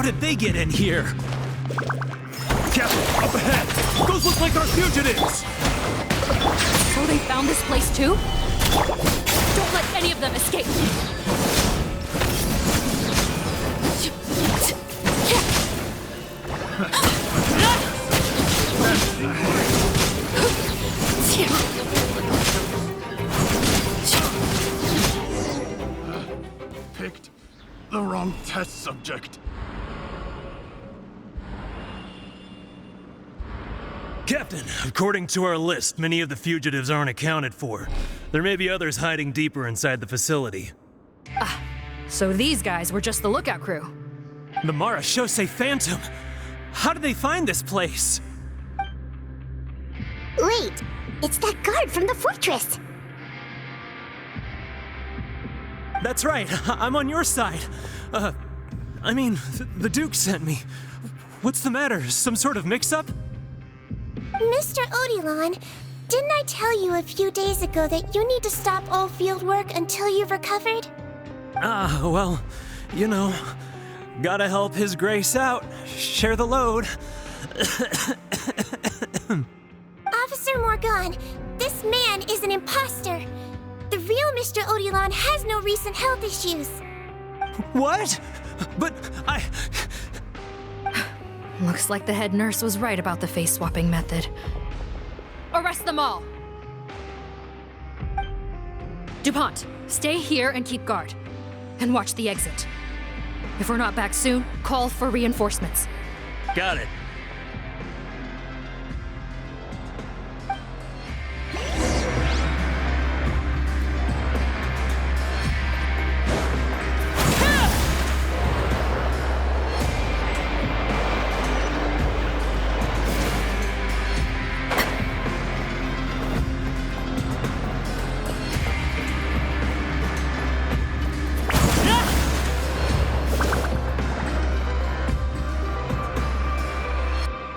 How did they get in here? Captain, up ahead! Those look like our fugitives! So they found this place too? Don't let any of them escape! Picked the wrong test subject. Captain, according to our list, many of the fugitives aren't accounted for. There may be others hiding deeper inside the facility. So these guys were just the lookout crew. The Marachose Phantom! How did they find this place? Wait, it's that guard from the fortress. That's right, I'm on your side. The Duke sent me. What's the matter? Some sort of mix-up? Mr. Odilon, didn't I tell you a few days ago that you need to stop all field work until you've recovered? Well, you know, gotta help His Grace out. Share the load. Officer Morgan, this man is an imposter. The real Mr. Odilon has no recent health issues. What? But Looks like the head nurse was right about the face-swapping method. Arrest them all! DuPont, stay here and keep guard. And watch the exit. If we're not back soon, call for reinforcements. Got it.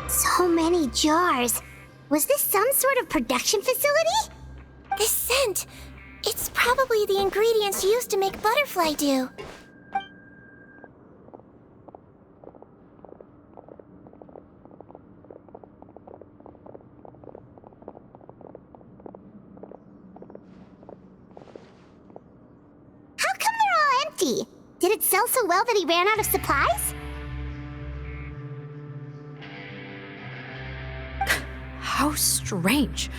So many jars. Was this some sort of production facility? This scent, it's probably the ingredients used to make butterfly dew. How come they're all empty? Did it sell so well that he ran out of supplies? How strange.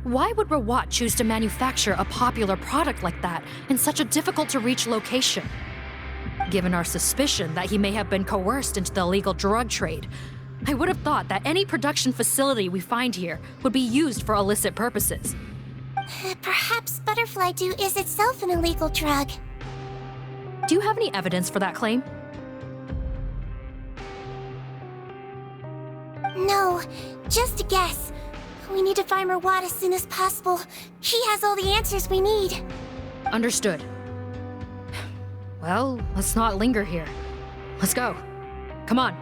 Why would Rawat choose to manufacture a popular product like that in such a difficult-to-reach location? Given our suspicion that he may have been coerced into the illegal drug trade, I would have thought that any production facility we find here would be used for illicit purposes. Perhaps butterfly dew is itself an illegal drug. Do you have any evidence for that claim? No, just a guess. We need to find Rawat as soon as possible. He has all the answers we need. Understood. Well, let's not linger here. Let's go. Come on.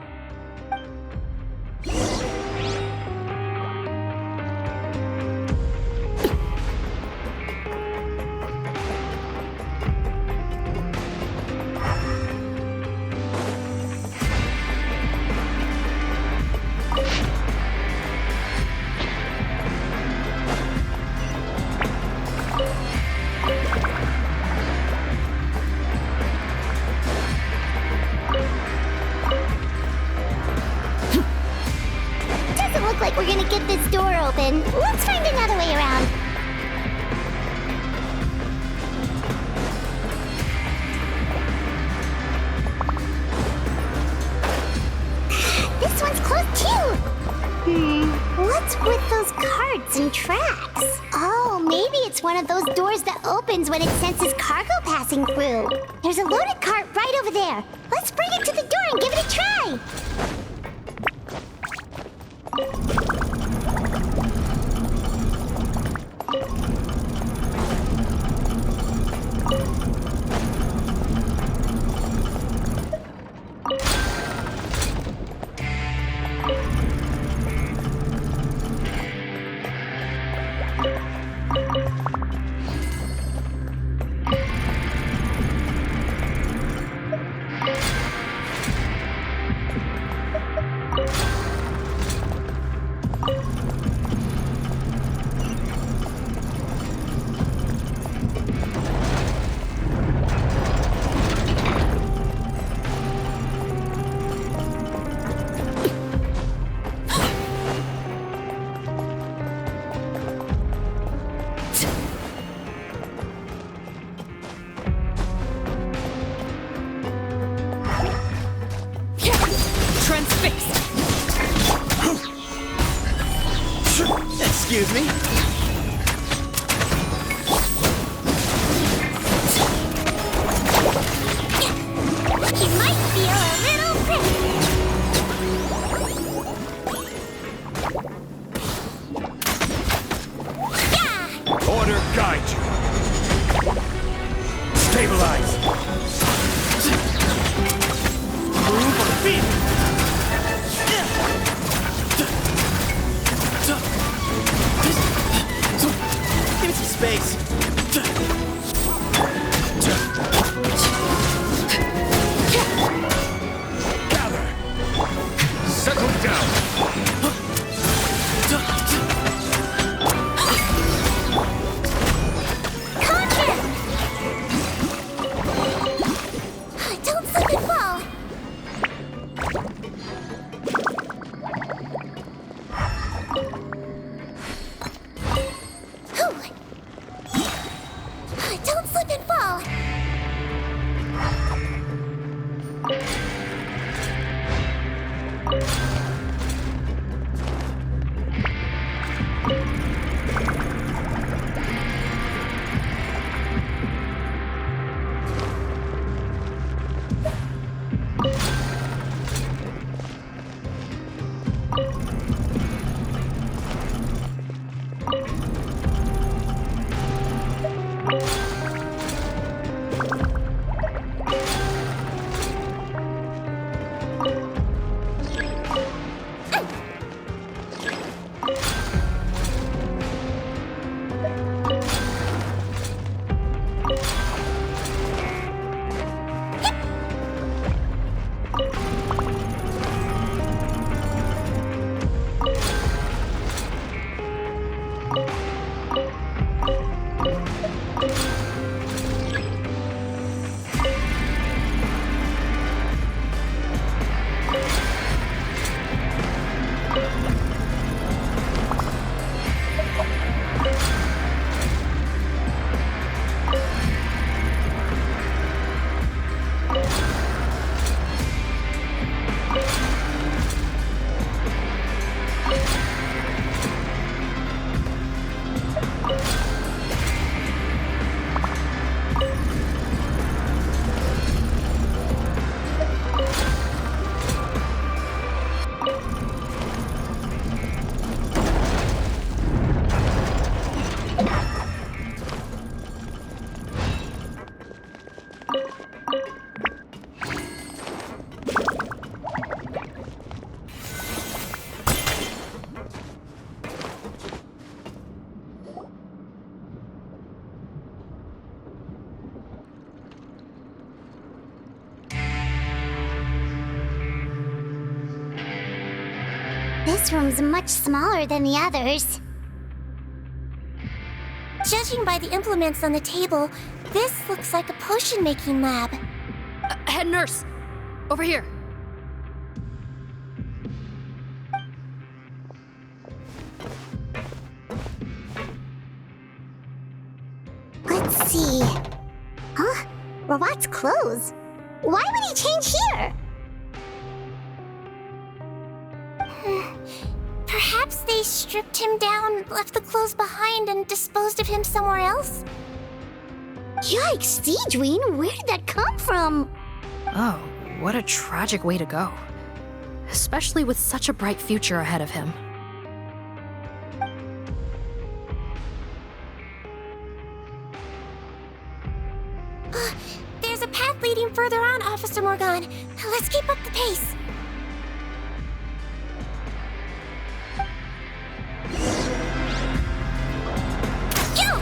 Doesn't look like we're gonna get this door open. Let's find another way around. This one's closed too. What's with those carts and tracks? Oh, maybe it's one of those doors that opens when it senses cargo passing through. There's a loaded cart right over there. Let's bring it to the door and give it a try. Excuse me? You might feel a little prickly. Yeah! Order guide you. Stabilize. Move on feet! Give me some space. Gather. Settle down. Contra! Don't slip and fall. Whew. Don't slip and fall. This room's much smaller than the others. Judging by the implements on the table, this looks like a potion-making lab. Head nurse! Over here. Let's see. Huh? Robot's clothes. Why would he change here? Perhaps they stripped him down, left the clothes behind, and disposed of him somewhere else? Yikes, Sigewinne, where did that come from? Oh, what a tragic way to go. Especially with such a bright future ahead of him. There's a path leading further on, Officer Morgan. Let's keep up the pace. Yo!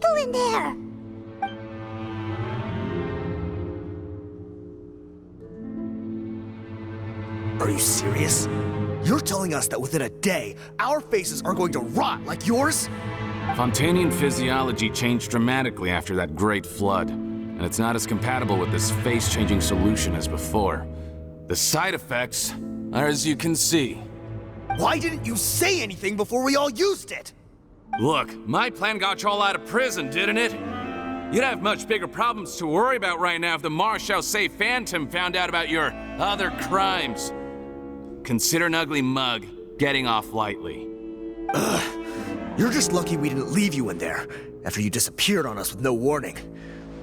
people in there! Are you serious? You're telling us that within a day, our faces are going to rot like yours? Fontanian physiology changed dramatically after that great flood, and it's not as compatible with this face-changing solution as before. The side effects are as you can see. Why didn't you say anything before we all used it? Look, my plan got you all out of prison, didn't it? You'd have much bigger problems to worry about right now if the Marshal Say Phantom found out about your other crimes. Consider an ugly mug getting off lightly. You're just lucky we didn't leave you in there after you disappeared on us with no warning.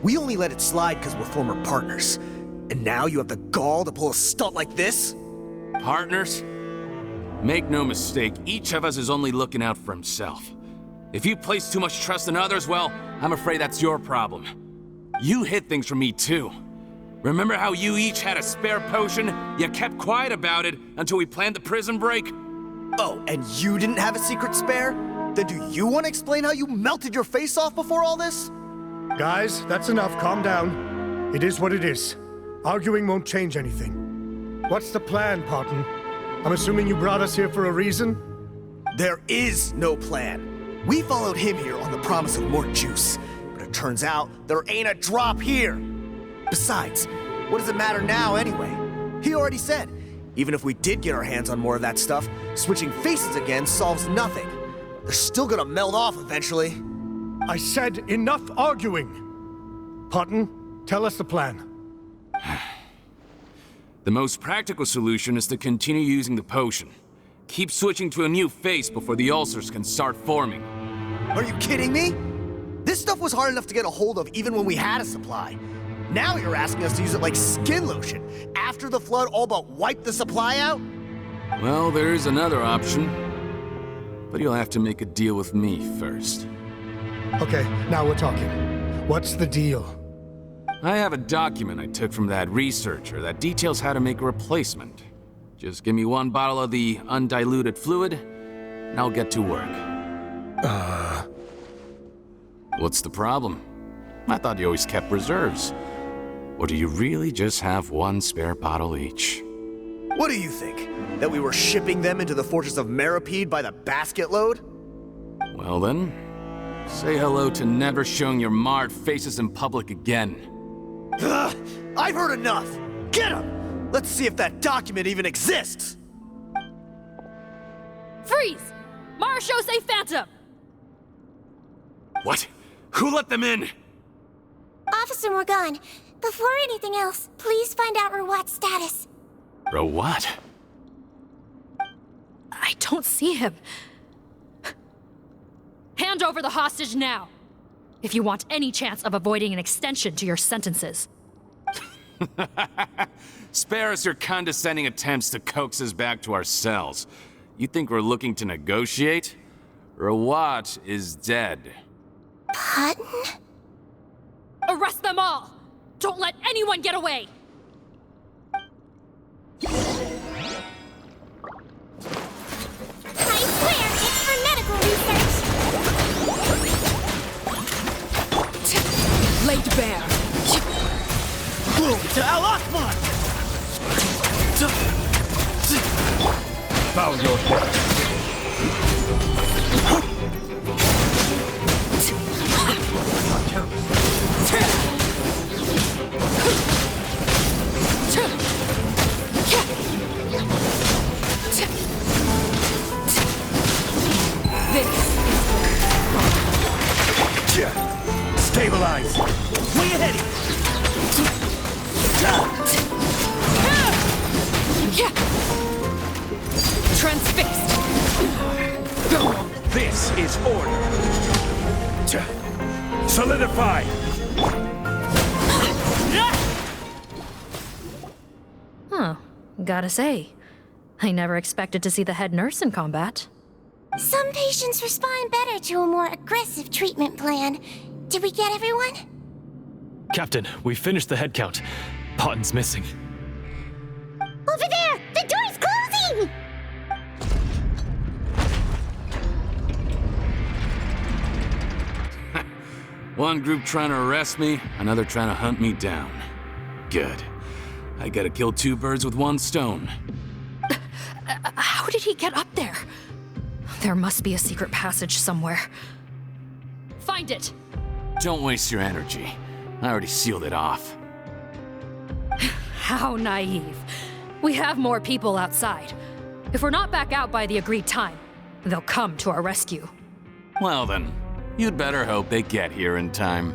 We only let it slide because we're former partners. And now you have the gall to pull a stunt like this? Partners? Make no mistake, each of us is only looking out for himself. If you place too much trust in others, well, I'm afraid that's your problem. You hid things from me too. Remember how you each had a spare potion? You kept quiet about it until we planned the prison break? Oh, and you didn't have a secret spare? Then do you want to explain how you melted your face off before all this? Guys, that's enough. Calm down. It is what it is. Arguing won't change anything. What's the plan, Parton? I'm assuming you brought us here for a reason? There is no plan. We followed him here on the promise of more juice. But it turns out there ain't a drop here. Besides, what does it matter now anyway? He already said, even if we did get our hands on more of that stuff, switching faces again solves nothing. They're still gonna melt off eventually. I said enough arguing! Parton, tell us the plan. The most practical solution is to continue using the potion. Keep switching to a new face before the ulcers can start forming. Are you kidding me? This stuff was hard enough to get a hold of even when we had a supply. Now you're asking us to use it like skin lotion, after the flood all but wiped the supply out? Well, there is another option. But you'll have to make a deal with me first. Okay, now we're talking. What's the deal? I have a document I took from that researcher that details how to make a replacement. Just give me one bottle of the undiluted fluid, and I'll get to work. What's the problem? I thought you always kept reserves. Or do you really just have one spare bottle each? What do you think? That we were shipping them into the fortress of Meripede by the basket load? Well then, say hello to never showing your marred faces in public again. Ugh, I've heard enough! Get him! Let's see if that document even exists! Freeze! Marshal Say Phantom! What? Who let them in? Officer Morgan, before anything else, please find out Rawat's status. Rawat? I don't see him. Hand over the hostage now, if you want any chance of avoiding an extension to your sentences. Spare us your condescending attempts to coax us back to our cells. You think we're looking to negotiate? Rawat is dead. Parton? Arrest them all! Don't let anyone get away! I swear it's for medical research! Laid bare. Boom to Al Akbar! Bow your head. Stabilize! Way ahead! Transfixed. This is order. Solidify! Huh. Gotta say, I never expected to see the head nurse in combat. Some patients respond better to a more aggressive treatment plan. Did we get everyone? Captain, we finished the head count. Potton's missing. Over there! The door's closing! One group trying to arrest me, another trying to hunt me down. Good. I gotta kill two birds with one stone. How did he get up there? There must be a secret passage somewhere. Find it! Don't waste your energy. I already sealed it off. How naive. We have more people outside. If we're not back out by the agreed time, they'll come to our rescue. Well then, you'd better hope they get here in time.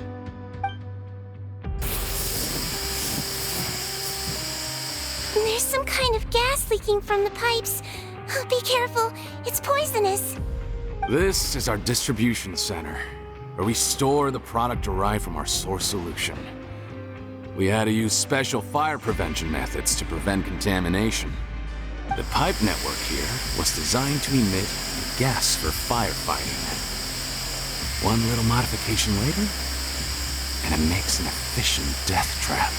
There's some kind of gas leaking from the pipes. Oh, be careful, it's poisonous. This is our distribution center, where we store the product derived from our source solution. We had to use special fire prevention methods to prevent contamination. The pipe network here was designed to emit gas for firefighting. One little modification later, and it makes an efficient death trap.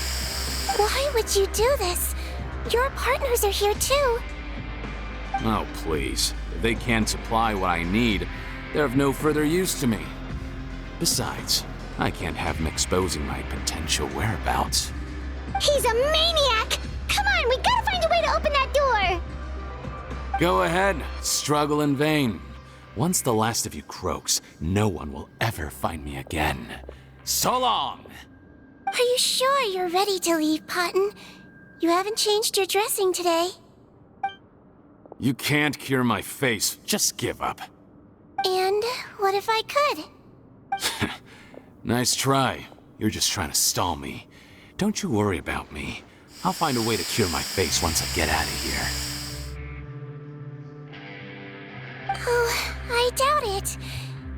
Why would you do this? Your partners are here too. Oh, please. If they can't supply what I need, they're of no further use to me. Besides, I can't have him exposing my potential whereabouts. He's a maniac! Come on, we gotta find a way to open that door! Go ahead, struggle in vain. Once the last of you croaks, no one will ever find me again. So long! Are you sure you're ready to leave, Potton? You haven't changed your dressing today. You can't cure my face, just give up. And what if I could? Nice try. You're just trying to stall me. Don't you worry about me. I'll find a way to cure my face once I get out of here. Oh, I doubt it.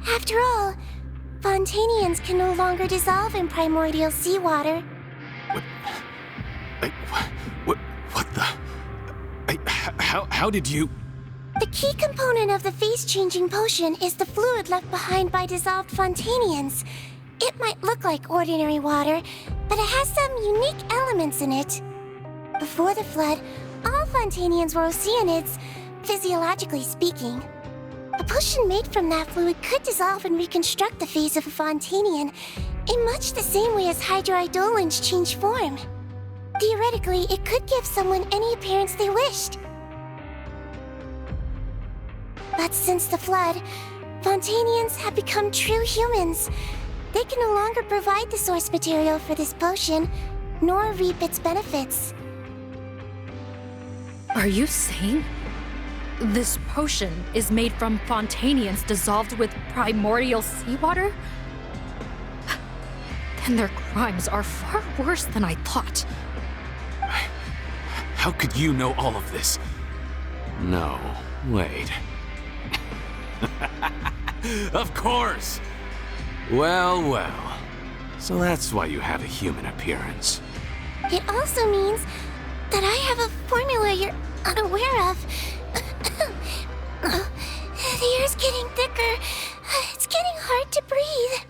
After all, Fontanians can no longer dissolve in primordial seawater. What the? How did you? The key component of the face-changing potion is the fluid left behind by dissolved Fontanians. It might look like ordinary water, but it has some unique elements in it. Before the flood, all Fontanians were oceanids, physiologically speaking. A potion made from that fluid could dissolve and reconstruct the face of a Fontanian in much the same way as hydroidolins change form. Theoretically, it could give someone any appearance they wished. But since the flood, Fontanians have become true humans. They can no longer provide the source material for this potion, nor reap its benefits. Are you saying this potion is made from Fontanians dissolved with primordial seawater? Then their crimes are far worse than I thought. How could you know all of this? No, wait. Of course! Well. So that's why you have a human appearance. It also means that I have a formula you're unaware of. The air's getting thicker. It's getting hard to breathe.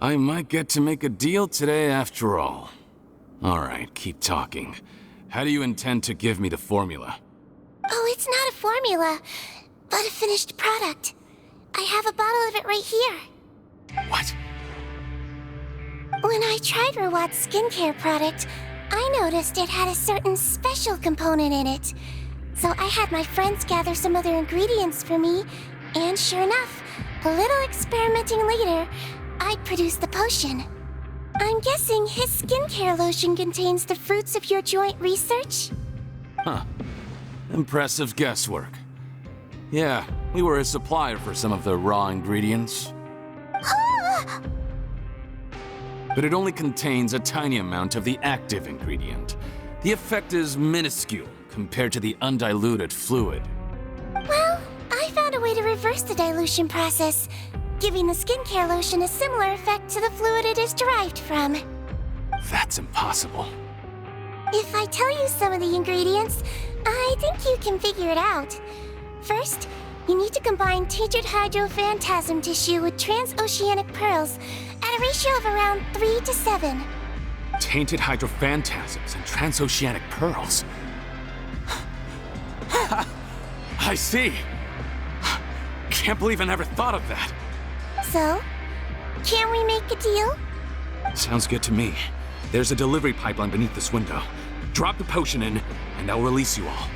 I might get to make a deal today after all. Alright, keep talking. How do you intend to give me the formula? Oh, it's not a formula, but a finished product. I have a bottle of it right here. What? When I tried Rawat's skincare product, I noticed it had a certain special component in it. So I had my friends gather some other ingredients for me, and sure enough, a little experimenting later, I'd produced the potion. I'm guessing his skincare lotion contains the fruits of your joint research? Huh. Impressive guesswork. Yeah, we were a supplier for some of the raw ingredients. But it only contains a tiny amount of the active ingredient. The effect is minuscule compared to the undiluted fluid. Well, I found a way to reverse the dilution process, giving the skincare lotion a similar effect to the fluid it is derived from. That's impossible. If I tell you some of the ingredients, I think you can figure it out. First, you need to combine tainted hydrophantasm tissue with transoceanic pearls at a ratio of around 3 to 7. Tainted hydrophantasms and transoceanic pearls. I see. Can't believe I never thought of that. So, can we make a deal? Sounds good to me. There's a delivery pipeline beneath this window. Drop the potion in, and I'll release you all.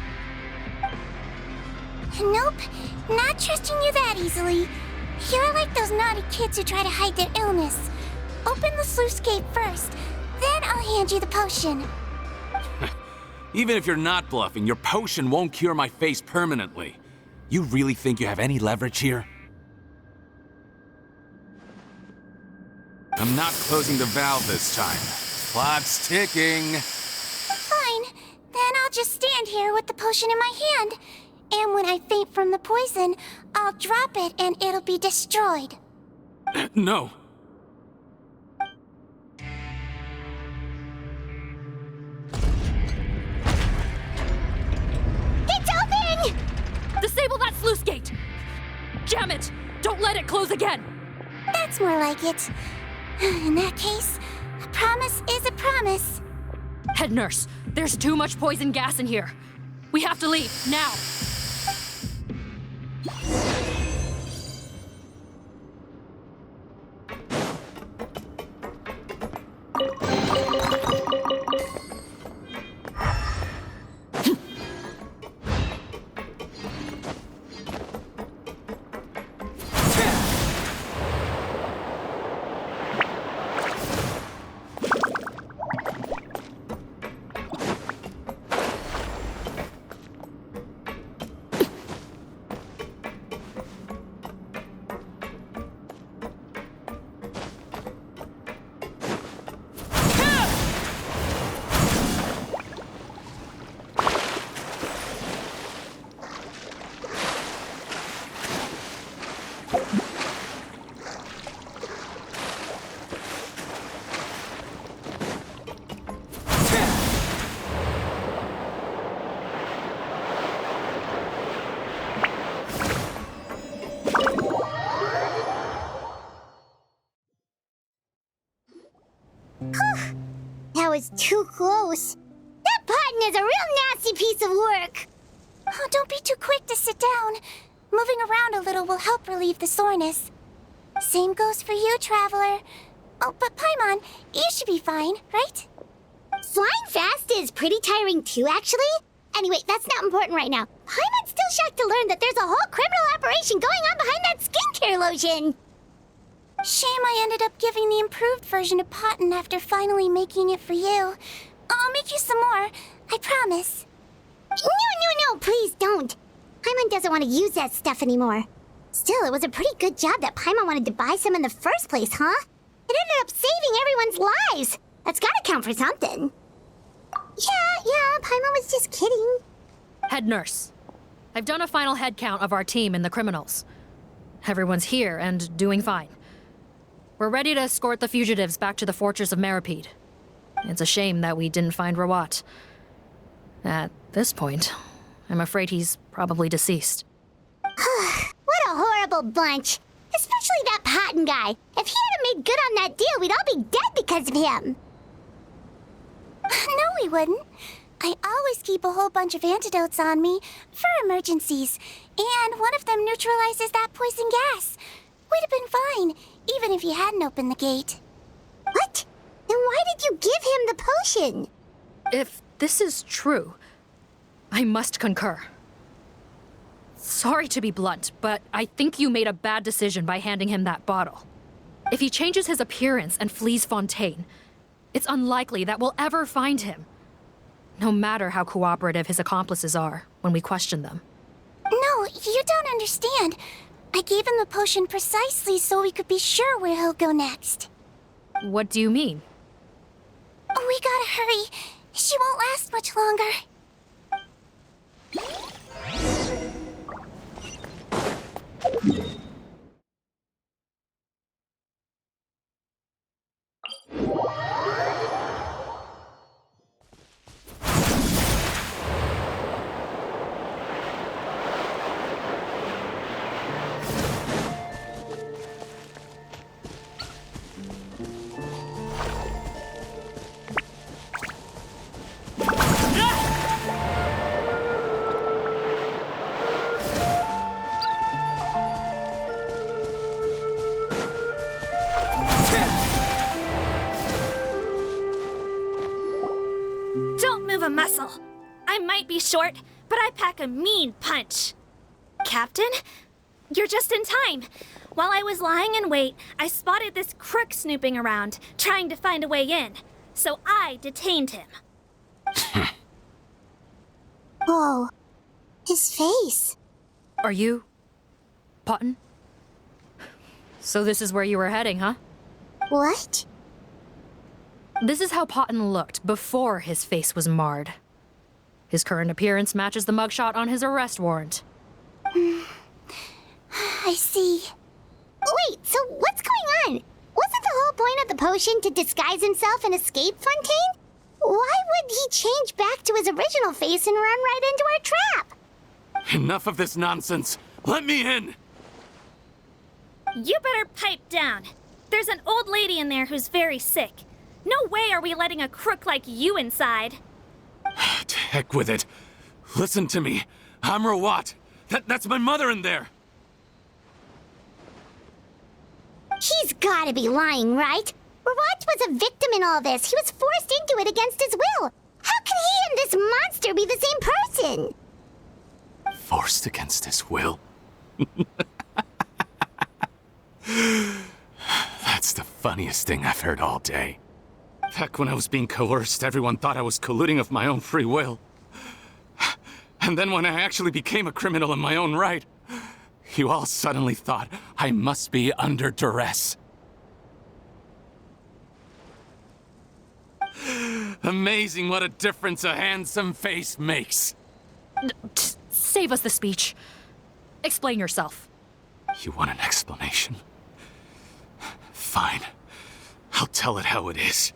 Nope, not trusting you that easily. You're like those naughty kids who try to hide their illness. Open the sluice gate first, then I'll hand you the potion. Even if you're not bluffing, your potion won't cure my face permanently. You really think you have any leverage here? I'm not closing the valve this time. Clock's ticking. Fine, then I'll just stand here with the potion in my hand. And when I faint from the poison, I'll drop it and it'll be destroyed. No. It's open! Disable that sluice gate! Jam it! Don't let it close again! That's more like it. In that case, a promise is a promise. Head nurse, there's too much poison gas in here. We have to leave, now! That was too close. That Potton is a real nasty piece of work. Oh, don't be too quick to sit down. Moving around a little will help relieve the soreness. Same goes for you, Traveler. Oh, but Paimon, you should be fine, right? Flying fast is pretty tiring too, actually. Anyway, that's not important right now. Paimon's still shocked to learn that there's a whole criminal operation going on behind that skincare lotion. Shame I ended up giving the improved version to Potton after finally making it for you. I'll make you some more, I promise. No, please don't. Paimon doesn't want to use that stuff anymore. Still, it was a pretty good job that Paimon wanted to buy some in the first place, huh? It ended up saving everyone's lives. That's gotta count for something. Yeah, Paimon was just kidding. Head nurse, I've done a final head count of our team and the criminals. Everyone's here and doing fine. We're ready to escort the fugitives back to the fortress of Meripede. It's a shame that we didn't find Rawat. At this point, I'm afraid he's probably deceased. What a horrible bunch. Especially that Potton guy. If he hadn't made good on that deal, we'd all be dead because of him. No, we wouldn't. I always keep a whole bunch of antidotes on me for emergencies, and one of them neutralizes that poison gas. We'd have been fine, even if you hadn't opened the gate. What? Then why did you give him the potion? If this is true, I must concur. Sorry to be blunt, but I think you made a bad decision by handing him that bottle. If he changes his appearance and flees Fontaine, it's unlikely that we'll ever find him. No matter how cooperative his accomplices are when we question them. No, you don't understand. I gave him the potion precisely so we could be sure where he'll go next. What do you mean? We gotta hurry. She won't last much longer. might be short, but I pack a mean punch. Captain, you're just in time. While I was lying in wait, I spotted this crook snooping around, trying to find a way in. So I detained him. Whoa. His face. Are you... Potton? So this is where you were heading, huh? What? This is how Potton looked before his face was marred. His current appearance matches the mugshot on his arrest warrant. I see. Wait, so what's going on? Wasn't the whole point of the potion to disguise himself and escape Fontaine? Why would he change back to his original face and run right into our trap? Enough of this nonsense. Let me in! You better pipe down. There's an old lady in there who's very sick. No way are we letting a crook like you inside. To heck with it. Listen to me. I'm Rawat. That's my mother in there. He's gotta be lying, right? Rawat was a victim in all this. He was forced into it against his will. How can he and this monster be the same person? Forced against his will? That's the funniest thing I've heard all day. Back when I was being coerced, everyone thought I was colluding of my own free will. And then when I actually became a criminal in my own right, you all suddenly thought I must be under duress. Amazing what a difference a handsome face makes. Save us the speech. Explain yourself. You want an explanation? Fine. I'll tell it how it is.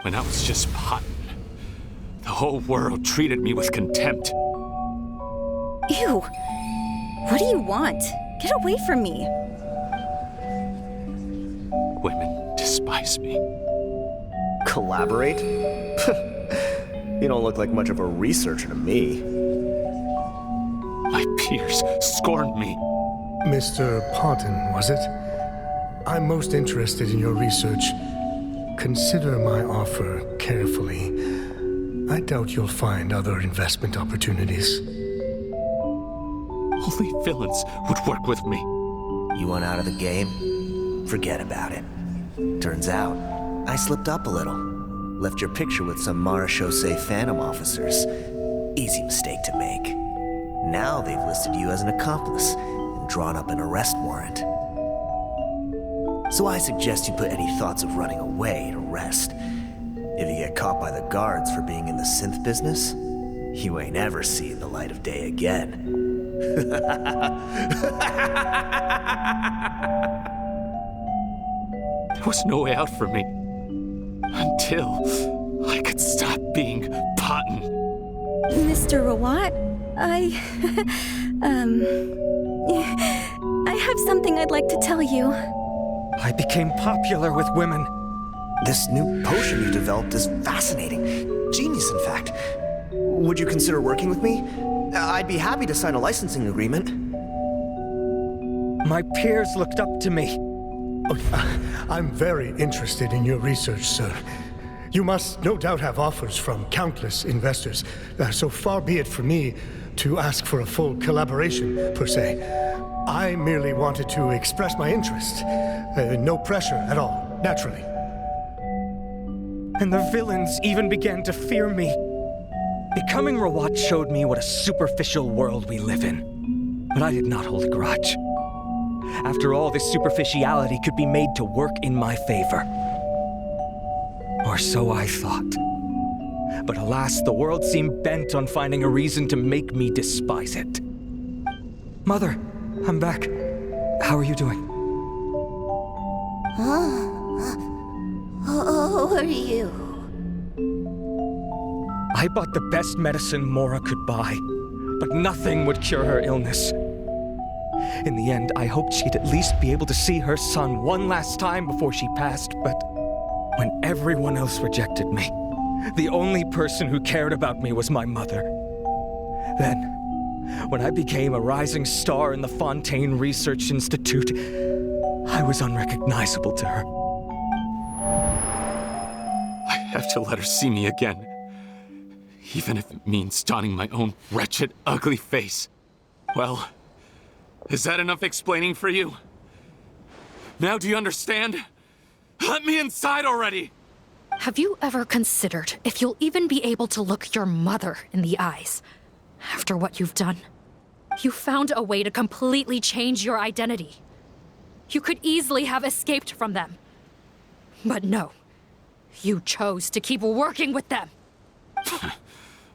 When I was just Potton, the whole world treated me with contempt. Ew. What do you want? Get away from me. Women despise me. Collaborate? You don't look like much of a researcher to me. My peers scorned me. Mr. Potton, was it? I'm most interested in your research. Consider my offer carefully. I doubt you'll find other investment opportunities. Only villains would work with me. You want out of the game? Forget about it. Turns out, I slipped up a little. Left your picture with some Marechaussee Phantom officers. Easy mistake to make. Now they've listed you as an accomplice and drawn up an arrest warrant. So I suggest you put any thoughts of running away to rest. If you get caught by the guards for being in the synth business, you ain't ever seen the light of day again. There was no way out for me. Until I could stop being Potton. Mr. Rawat, I have something I'd like to tell you. I became popular with women. This new potion you developed is fascinating. Genius, in fact. Would you consider working with me? I'd be happy to sign a licensing agreement. My peers looked up to me. I'm very interested in your research, sir. You must no doubt have offers from countless investors. So far be it from me to ask for a full collaboration, per se. I merely wanted to express my interest. No pressure at all, naturally. And the villains even began to fear me. Becoming Rawat showed me what a superficial world we live in. But I did not hold a grudge. After all, this superficiality could be made to work in my favor. Or so I thought. But alas, the world seemed bent on finding a reason to make me despise it. Mother, I'm back. How are you doing? Who are you? I bought the best medicine Mora could buy, but nothing would cure her illness. In the end, I hoped she'd at least be able to see her son one last time before she passed, but when everyone else rejected me, the only person who cared about me was my mother. Then, when I became a rising star in the Fontaine Research Institute, I was unrecognizable to her. I have to let her see me again. Even if it means donning my own wretched, ugly face. Well, is that enough explaining for you? Now do you understand? Let me inside already! Have you ever considered if you'll even be able to look your mother in the eyes after what you've done? You found a way to completely change your identity. You could easily have escaped from them. But no, you chose to keep working with them.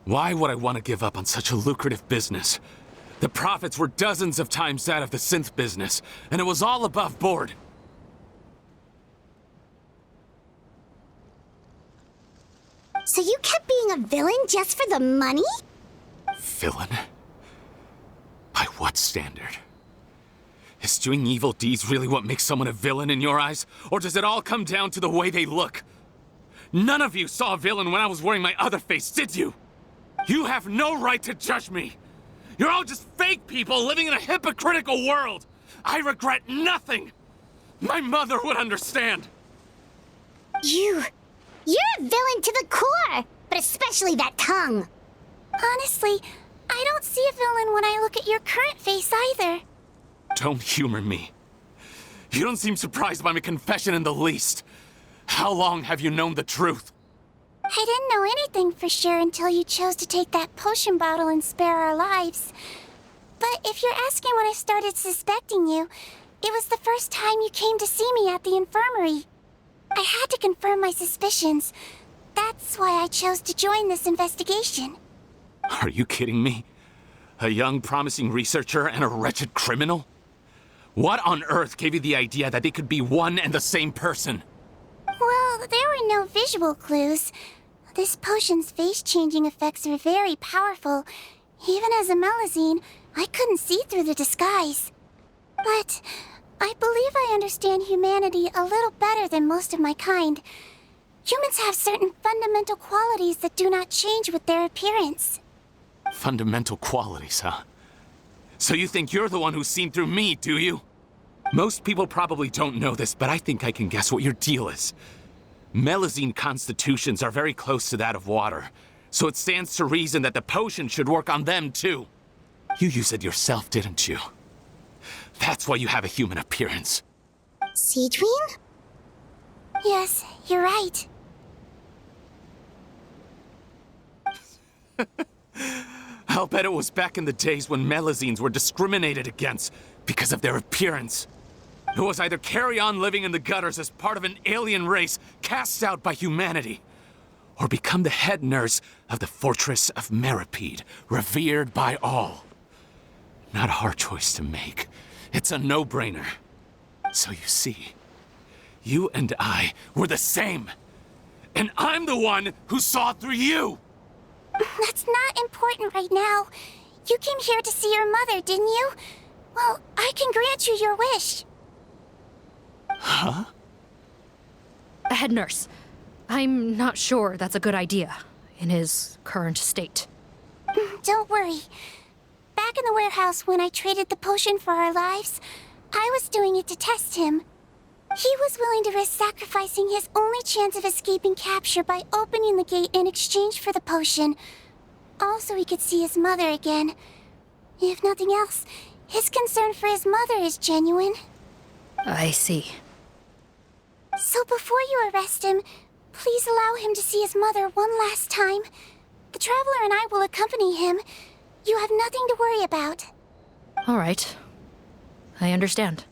Why would I want to give up on such a lucrative business? The profits were dozens of times that of the synth business, and it was all above board. So you kept being a villain just for the money? Villain? By what standard? Is doing evil deeds really what makes someone a villain in your eyes? Or does it all come down to the way they look? None of you saw a villain when I was wearing my other face, did you? You have no right to judge me! You're all just fake people living in a hypocritical world! I regret nothing! My mother would understand! You're a villain to the core! But especially that tongue! Honestly, I don't see a villain when I look at your current face either. Don't humor me. You don't seem surprised by my confession in the least. How long have you known the truth? I didn't know anything for sure until you chose to take that potion bottle and spare our lives. But if you're asking when I started suspecting you, it was the first time you came to see me at the infirmary. I had to confirm my suspicions. That's why I chose to join this investigation. Are you kidding me? A young, promising researcher and a wretched criminal? What on earth gave you the idea that they could be one and the same person? Well, there were no visual clues. This potion's face-changing effects are very powerful. Even as a Melazine, I couldn't see through the disguise. But I believe I understand humanity a little better than most of my kind. Humans have certain fundamental qualities that do not change with their appearance. Fundamental qualities, huh? So you think you're the one who's seen through me, do you? Most people probably don't know this, but I think I can guess what your deal is. Melazine constitutions are very close to that of water, so it stands to reason that the potion should work on them too. You used it yourself, didn't you? That's why you have a human appearance. Sigewinne? Yes, you're right. I'll bet it was back in the days when Melazines were discriminated against because of their appearance. It was either carry on living in the gutters as part of an alien race cast out by humanity, or become the head nurse of the fortress of Meripede, revered by all. Not a hard choice to make. It's a no-brainer. So you see, you and I were the same. And I'm the one who saw through you! That's not important right now. You came here to see your mother, didn't you? Well, I can grant you your wish. Huh? Head nurse, I'm not sure that's a good idea in his current state. Don't worry. Back in the warehouse when I traded the potion for our lives, I was doing it to test him. He was willing to risk sacrificing his only chance of escaping capture by opening the gate in exchange for the potion. Also, he could see his mother again. If nothing else, his concern for his mother is genuine. I see. So before you arrest him, please allow him to see his mother one last time. The Traveler and I will accompany him. You have nothing to worry about. All right. I understand.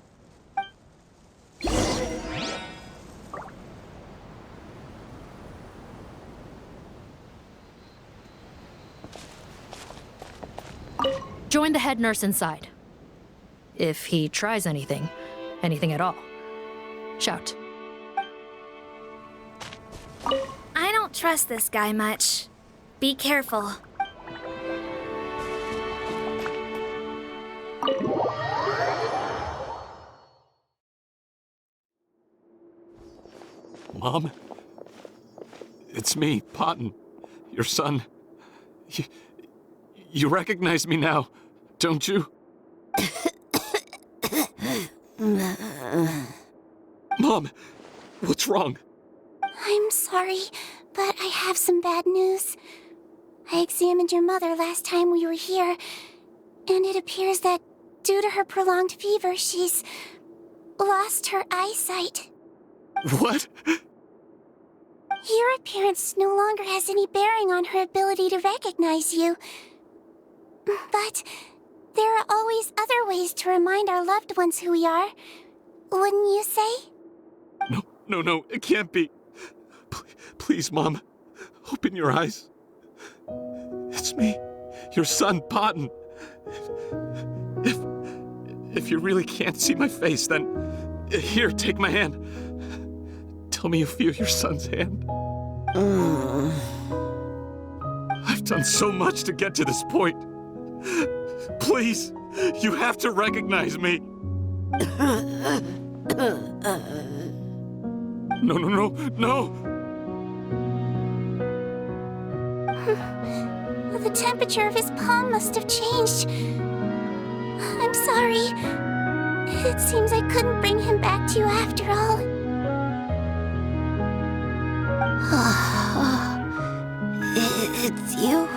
Join the head nurse inside. If he tries anything at all, shout. I don't trust this guy much. Be careful. Mom? It's me, Potton, your son. You recognize me now, don't you? Mom, what's wrong? I'm sorry, but I have some bad news. I examined your mother last time we were here, and it appears that due to her prolonged fever, she's lost her eyesight. What? Your appearance no longer has any bearing on her ability to recognize you. But there are always other ways to remind our loved ones who we are, wouldn't you say? No, it can't be. Please, Mom, open your eyes. It's me, your son, Potton. If you really can't see my face, then here, take my hand. Tell me you feel your son's hand. I've done so much to get to this point. Please, you have to recognize me. No. The temperature of his palm must have changed. I'm sorry. It seems I couldn't bring him back to you after all. It's you.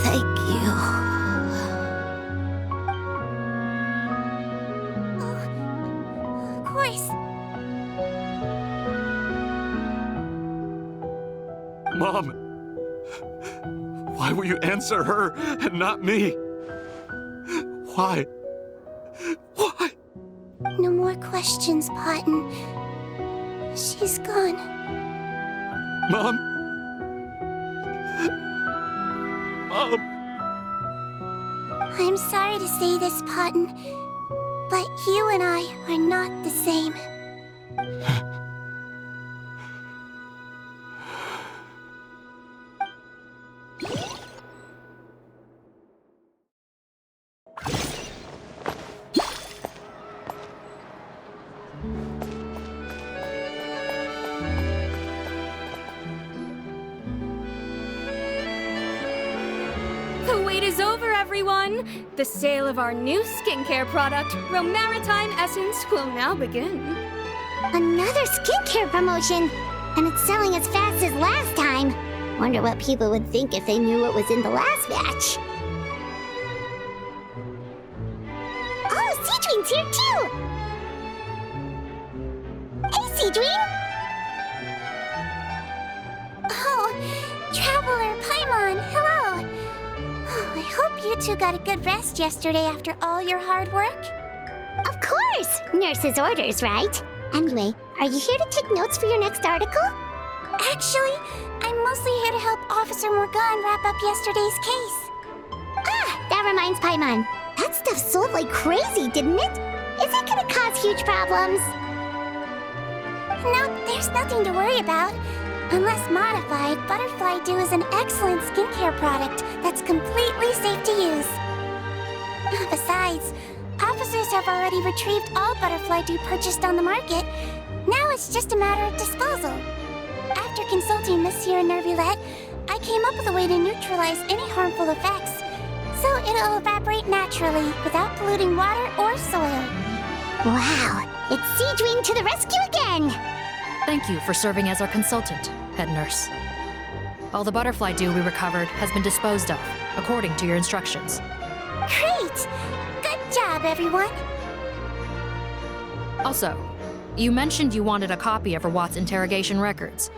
Thank you. Of course. Mom, why will you answer her and not me? Why? No more questions, Potton. She's gone. Mom? I'm sorry to say this, Potton, but you and I are not the same. The wait is over, everyone! The sale of our new skincare product, Romaritime Essence, will now begin. Another skincare promotion! And it's selling as fast as last time. Wonder what people would think if they knew what was in the last batch. Oh, Sigewinne's here too! Hey, Sigewinne! Oh, Traveler Paimon, hello! Oh, I hope you two got a good rest yesterday after all your hard work. Of course! Nurse's orders, right? Anyway, are you here to take notes for your next article? Actually, I'm mostly here to help Officer Morgan wrap up yesterday's case. Ah, that reminds Paimon. That stuff sold like crazy, didn't it? Is it gonna cause huge problems? No, there's nothing to worry about. Unless modified, Butterfly Dew is an excellent skincare product that's completely safe to use. Besides, officers have already retrieved all Butterfly Dew purchased on the market. Now it's just a matter of disposal. After consulting Monsieur and Nervulette, I came up with a way to neutralize any harmful effects, so it'll evaporate naturally without polluting water or soil. Wow, it's Sigewinne to the rescue again! Thank you for serving as our consultant, head nurse. All the butterfly dew we recovered has been disposed of, according to your instructions. Great! Good job, everyone! Also, you mentioned you wanted a copy of Rawat's interrogation records.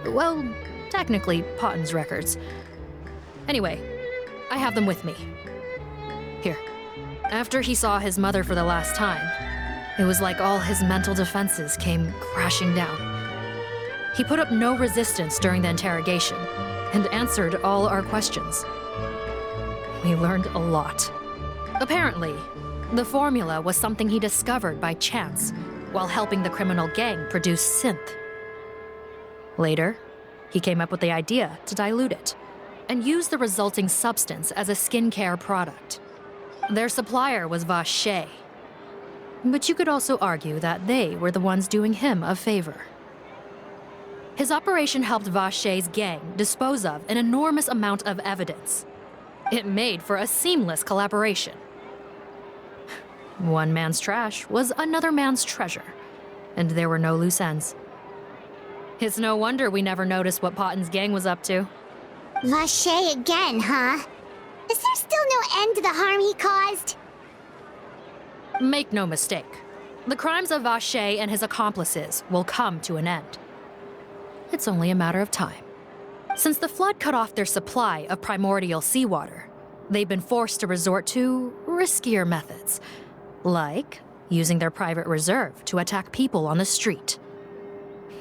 Well, technically, Potton's records. Anyway, I have them with me. Here. After he saw his mother for the last time, it was like all his mental defenses came crashing down. He put up no resistance during the interrogation and answered all our questions. We learned a lot. Apparently, the formula was something he discovered by chance while helping the criminal gang produce synth. Later, he came up with the idea to dilute it and use the resulting substance as a skincare product. Their supplier was Vache. But you could also argue that they were the ones doing him a favor. His operation helped Vache's gang dispose of an enormous amount of evidence. It made for a seamless collaboration. One man's trash was another man's treasure, and there were no loose ends. It's no wonder we never noticed what Potton's gang was up to. Vache again, huh? Is there still no end to the harm he caused? Make no mistake. The crimes of Vache and his accomplices will come to an end. It's only a matter of time. Since the flood cut off their supply of primordial seawater, they've been forced to resort to riskier methods, like using their private reserve to attack people on the street.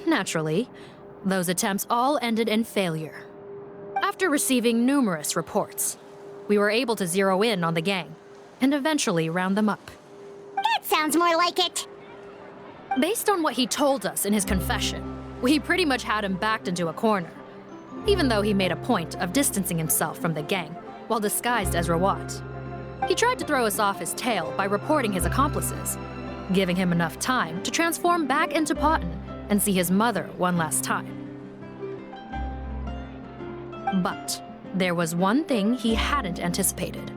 Naturally, those attempts all ended in failure. After receiving numerous reports, we were able to zero in on the gang and eventually round them up. That sounds more like it. Based on what he told us in his confession, we pretty much had him backed into a corner, even though he made a point of distancing himself from the gang while disguised as Rawat. He tried to throw us off his tail by reporting his accomplices, giving him enough time to transform back into Potton and see his mother one last time. But there was one thing he hadn't anticipated.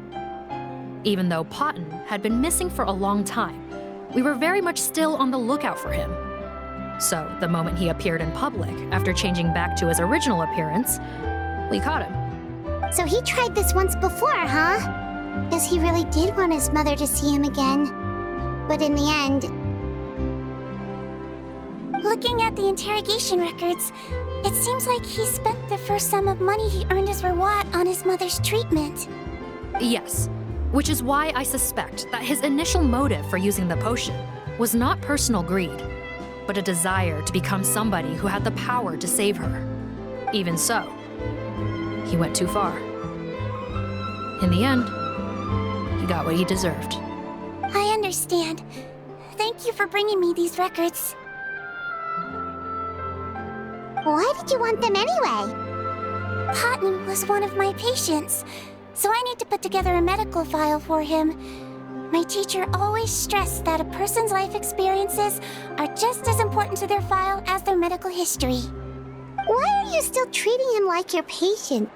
Even though Potton had been missing for a long time, we were very much still on the lookout for him. So the moment he appeared in public after changing back to his original appearance, we caught him. So he tried this once before, huh? Because he really did want his mother to see him again. But in the end... Looking at the interrogation records, it seems like he spent the first sum of money he earned as Rawat on his mother's treatment. Yes, which is why I suspect that his initial motive for using the potion was not personal greed, but a desire to become somebody who had the power to save her. Even so, he went too far. In the end, he got what he deserved. I understand. Thank you for bringing me these records. Why did you want them anyway? Potton was one of my patients, so I need to put together a medical file for him. My teacher always stressed that a person's life experiences are just as important to their file as their medical history. Why are you still treating him like your patient?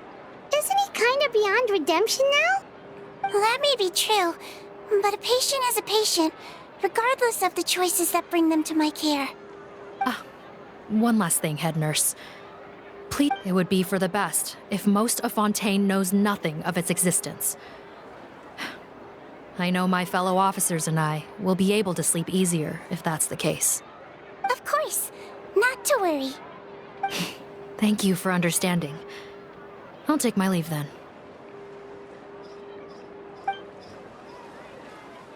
Isn't he kind of beyond redemption now? That may be true, but a patient is a patient, regardless of the choices that bring them to my care. One last thing, head nurse. Please, it would be for the best if most of Fontaine knows nothing of its existence. I know my fellow officers and I will be able to sleep easier if that's the case. Of course. Not to worry. Thank you for understanding. I'll take my leave then.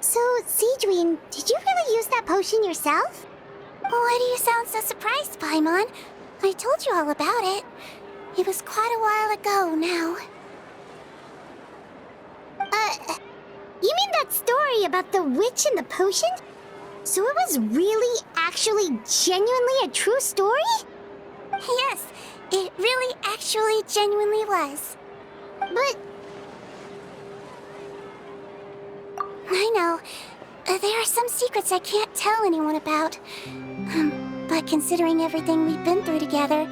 So, Sigewinne, did you really use that potion yourself? Why do you sound so surprised, Paimon? I told you all about it. It was quite a while ago now. You mean that story about the witch and the potion? So it was really, actually, genuinely a true story? Yes, it really, actually, genuinely was. But... I know. There are some secrets I can't tell anyone about. But considering everything we've been through together,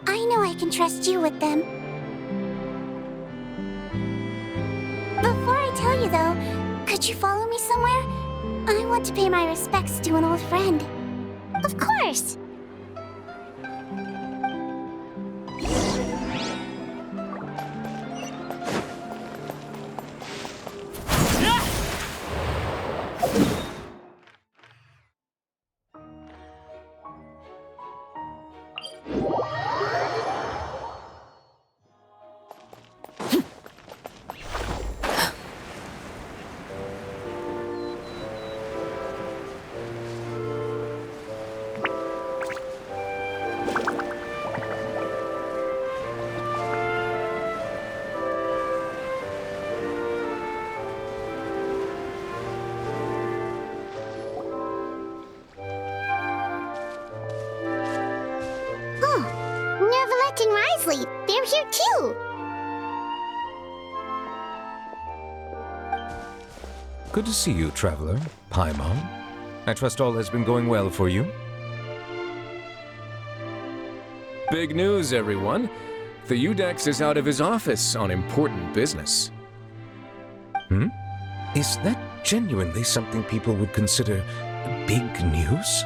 I know I can trust you with them. Before I tell you, though, could you follow me somewhere? I want to pay my respects to an old friend. Of course! And Risley, they're here too! Good to see you, traveler. Paimon. I trust all has been going well for you? Big news, everyone. The Udex is out of his office on important business. Is that genuinely something people would consider big news?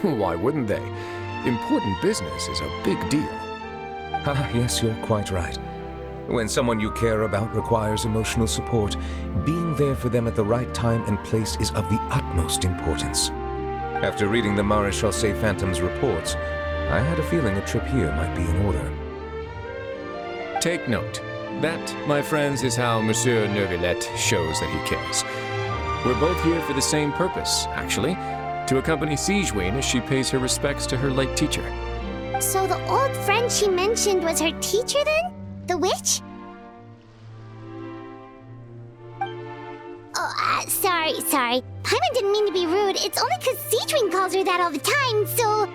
Why wouldn't they? Important business is a big deal. Ah, yes, you're quite right. When someone you care about requires emotional support, being there for them at the right time and place is of the utmost importance. After reading the Maréchal Phantom's reports, I had a feeling a trip here might be in order. Take note. That, my friends, is how Monsieur Neuvillette shows that he cares. We're both here for the same purpose, actually, to accompany Sigewinne as she pays her respects to her late teacher. So the old friend she mentioned was her teacher then? The witch? Oh, sorry. Paimon didn't mean to be rude. It's only because Sigewinne calls her that all the time, so...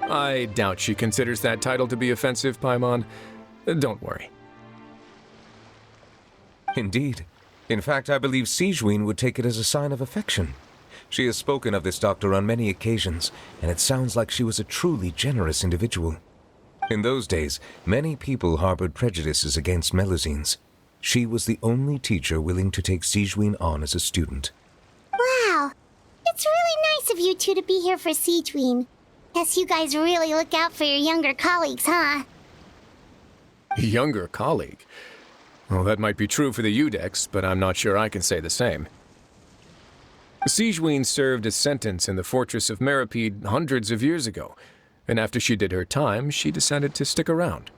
I doubt she considers that title to be offensive, Paimon. Don't worry. Indeed. In fact, I believe Sigewinne would take it as a sign of affection. She has spoken of this doctor on many occasions, and it sounds like she was a truly generous individual. In those days, many people harbored prejudices against Melusines. She was the only teacher willing to take Sigewinne on as a student. Wow. It's really nice of you two to be here for Sigewinne. Guess you guys really look out for your younger colleagues, huh? Younger colleague? Well, that might be true for the Udex, but I'm not sure I can say the same. Sigewinne served a sentence in the fortress of Meripede hundreds of years ago, and after she did her time, she decided to stick around.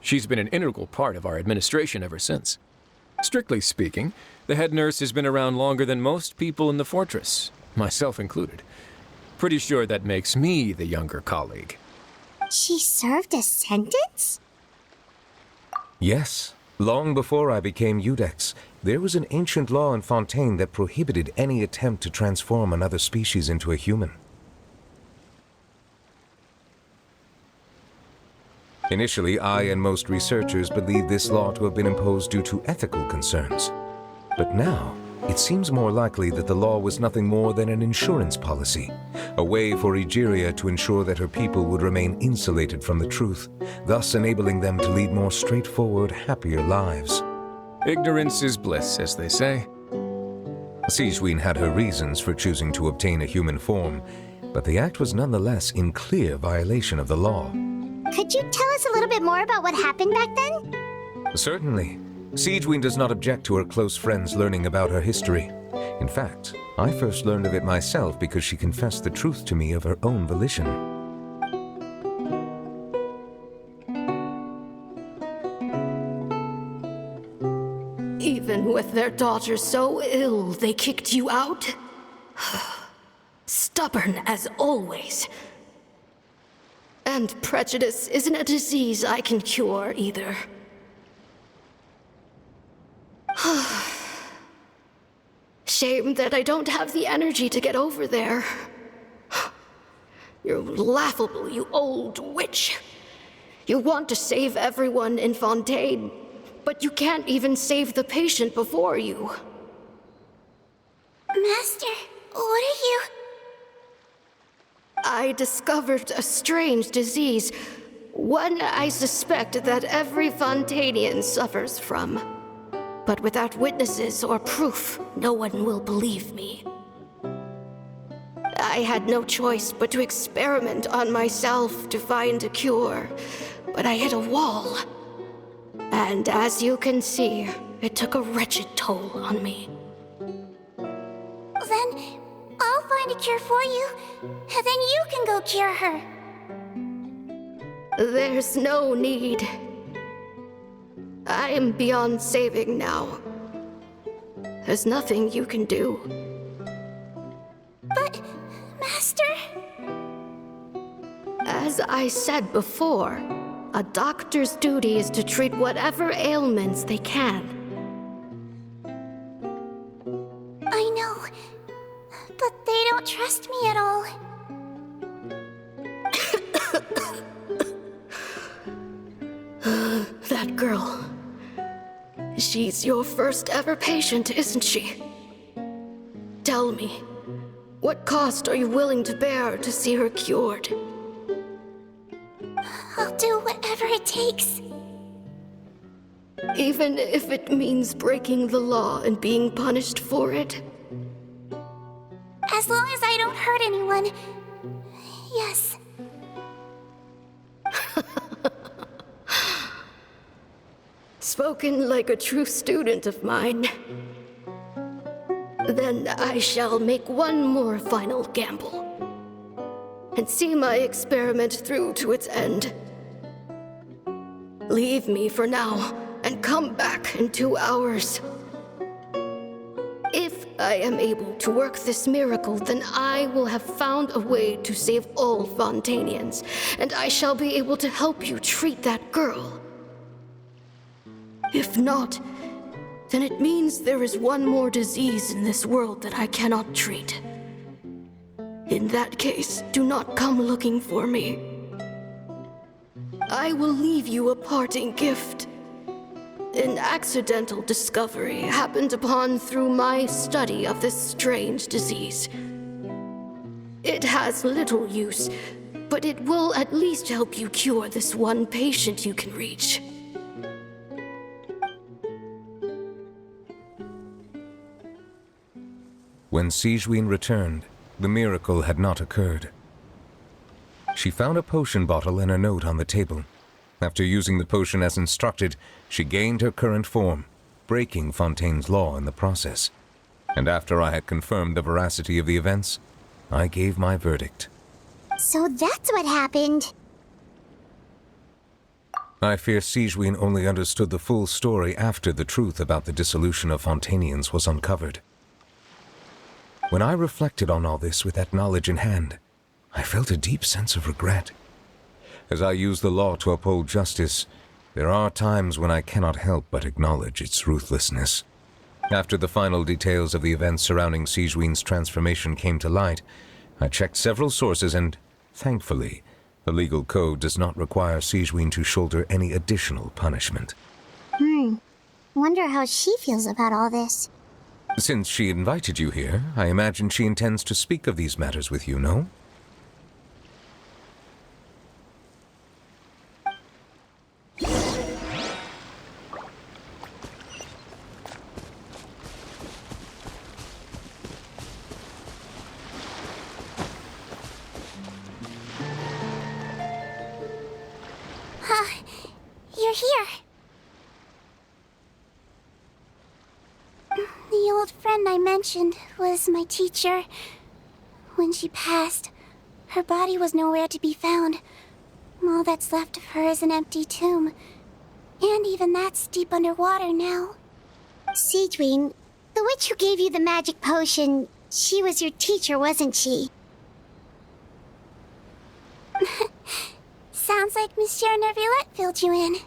She's been an integral part of our administration ever since. Strictly speaking, the head nurse has been around longer than most people in the fortress, myself included. Pretty sure that makes me the younger colleague. She served a sentence? Yes. Long before I became Udex, there was an ancient law in Fontaine that prohibited any attempt to transform another species into a human. Initially, I and most researchers believed this law to have been imposed due to ethical concerns. But now, it seems more likely that the law was nothing more than an insurance policy, a way for Egeria to ensure that her people would remain insulated from the truth, thus enabling them to lead more straightforward, happier lives. Ignorance is bliss, as they say. Sigewinne had her reasons for choosing to obtain a human form, but the act was nonetheless in clear violation of the law. Could you tell us a little bit more about what happened back then? Certainly. Sigewinne does not object to her close friends learning about her history. In fact, I first learned of it myself because she confessed the truth to me of her own volition. Even with their daughter so ill, they kicked you out? Stubborn as always. And prejudice isn't a disease I can cure either. Shame that I don't have the energy to get over there. You're laughable, you old witch. You want to save everyone in Fontaine, but you can't even save the patient before you. Master, what are you... I discovered a strange disease, one I suspect that every Fontainian suffers from. But without witnesses or proof, no one will believe me. I had no choice but to experiment on myself to find a cure, but I hit a wall. And as you can see, it took a wretched toll on me. Then I'll find a cure for you, and then you can go cure her. There's no need. I am beyond saving now. There's nothing you can do. But, Master... As I said before, a doctor's duty is to treat whatever ailments they can. I know, but they don't trust me at all. That girl. She's your first ever patient, isn't she? Tell me, what cost are you willing to bear to see her cured? I'll do whatever it takes. Even if it means breaking the law and being punished for it? As long as I don't hurt anyone, yes. spoken like a true student of mine. Then I shall make one more final gamble and see my experiment through to its end. Leave me for now and come back in 2 hours. If I am able to work this miracle, then I will have found a way to save all Fontanians, and I shall be able to help you treat that girl. If not, then it means there is one more disease in this world that I cannot treat. In that case, do not come looking for me. I will leave you a parting gift. An accidental discovery happened upon through my study of this strange disease. It has little use, but it will at least help you cure this one patient you can reach. When Sigewinne returned, the miracle had not occurred. She found a potion bottle and a note on the table. After using the potion as instructed, she gained her current form, breaking Fontaine's law in the process. And after I had confirmed the veracity of the events, I gave my verdict. So that's what happened. I fear Sigewinne only understood the full story after the truth about the dissolution of Fontanians was uncovered. When I reflected on all this with that knowledge in hand, I felt a deep sense of regret. As I use the law to uphold justice, there are times when I cannot help but acknowledge its ruthlessness. After the final details of the events surrounding Sigewinne's transformation came to light, I checked several sources and, thankfully, the legal code does not require Sigewinne to shoulder any additional punishment. Wonder how she feels about all this. Since she invited you here, I imagine she intends to speak of these matters with you, no? You're here. The old friend I mentioned was my teacher. When she passed, her body was nowhere to be found. All that's left of her is an empty tomb. And even that's deep underwater now. Sigewinne, the witch who gave you the magic potion, she was your teacher, wasn't she? Sounds like Monsieur Neuvillette filled you in.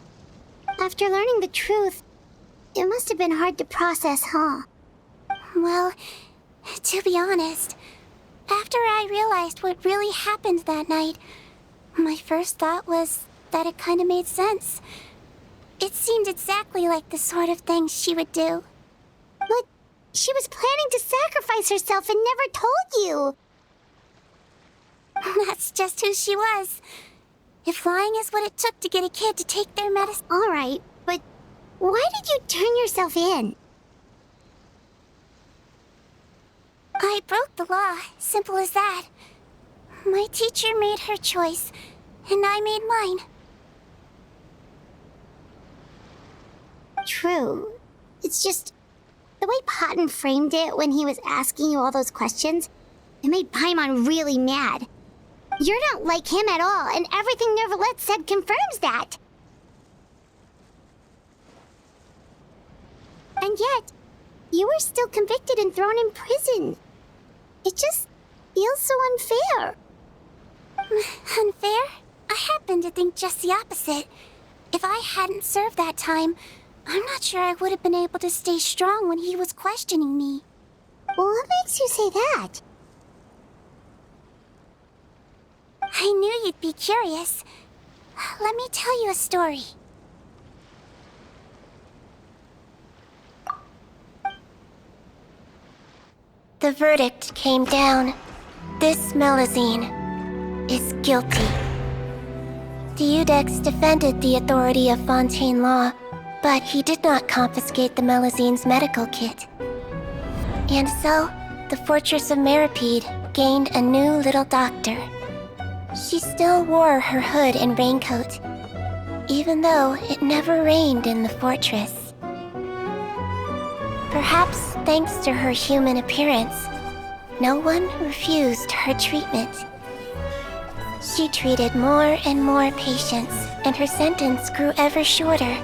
After learning the truth, it must have been hard to process, huh? Well, to be honest, after I realized what really happened that night, my first thought was that it kind of made sense. It seemed exactly like the sort of thing she would do. But she was planning to sacrifice herself and never told you. That's just who she was. If lying is what it took to get a kid to take their medicine... All right, but why did you turn yourself in? I broke the law, simple as that. My teacher made her choice, and I made mine. True. It's just... the way Potton framed it when he was asking you all those questions, it made Paimon really mad. You're not like him at all, and everything Neuvillette said confirms that. And yet, you were still convicted and thrown in prison. It just feels so unfair. Unfair? I happen to think just the opposite. If I hadn't served that time, I'm not sure I would have been able to stay strong when he was questioning me. Well, what makes you say that? I knew you'd be curious. Let me tell you a story. The verdict came down. This Melusine is guilty. Deudex defended the authority of Fontaine law, but he did not confiscate the Melusine's medical kit. And so, the Fortress of Meripede gained a new little doctor. She still wore her hood and raincoat, even though it never rained in the fortress. Perhaps thanks to her human appearance, no one refused her treatment. She treated more and more patients, and her sentence grew ever shorter.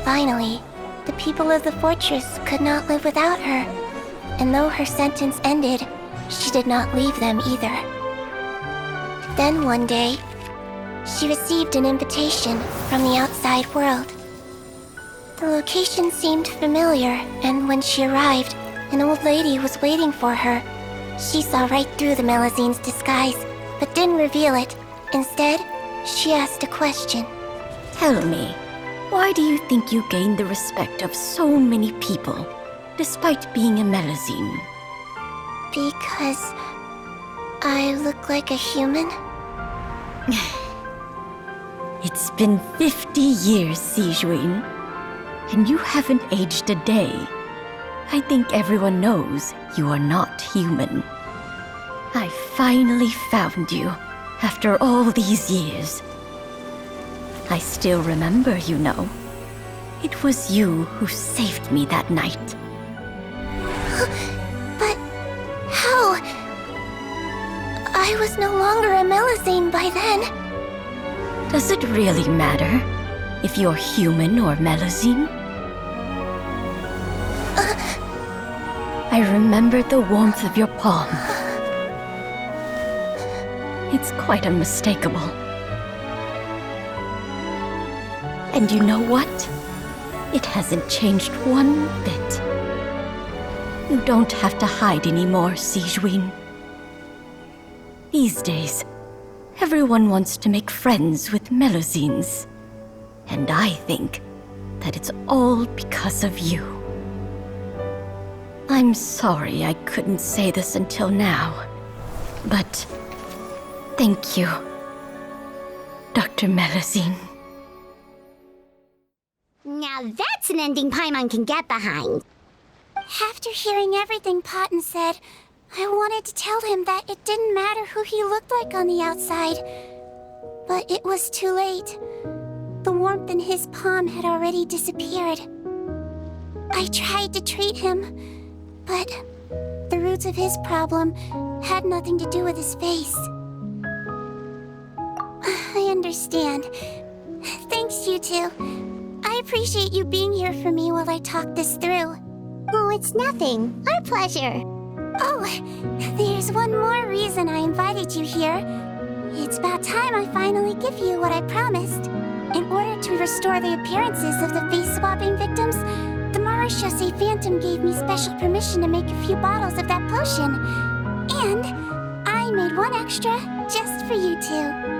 Finally, the people of the fortress could not live without her, and though her sentence ended, she did not leave them either. Then one day, she received an invitation from the outside world. The location seemed familiar, and when she arrived, an old lady was waiting for her. She saw right through the Melizine's disguise, but didn't reveal it. Instead, she asked a question. Tell me, why do you think you gained the respect of so many people, despite being a Melazine? Because I look like a human? It's been 50 years, Sigewinne, and you haven't aged a day. I think everyone knows you are not human. I finally found you, after all these years. I still remember, you know. It was you who saved me that night. But how? I was no longer a Melazine by then. Does it really matter if you're human or Melazine? I remember the warmth of your palm. It's quite unmistakable. And you know what? It hasn't changed one bit. You don't have to hide anymore, Sigewinne. These days, everyone wants to make friends with Melazines. And I think that it's all because of you. I'm sorry I couldn't say this until now, but thank you, Dr. Melazine. Now that's an ending Paimon can get behind. After hearing everything Potton said, I wanted to tell him that it didn't matter who he looked like on the outside. But it was too late. The warmth in his palm had already disappeared. I tried to treat him, but the roots of his problem had nothing to do with his face. I understand. Thanks, you two. I appreciate you being here for me while I talk this through. Oh, it's nothing. Our pleasure. Oh, there's one more reason I invited you here. It's about time I finally give you what I promised. In order to restore the appearances of the face-swapping victims, the Marechaussee Phantom gave me special permission to make a few bottles of that potion. And I made one extra just for you two.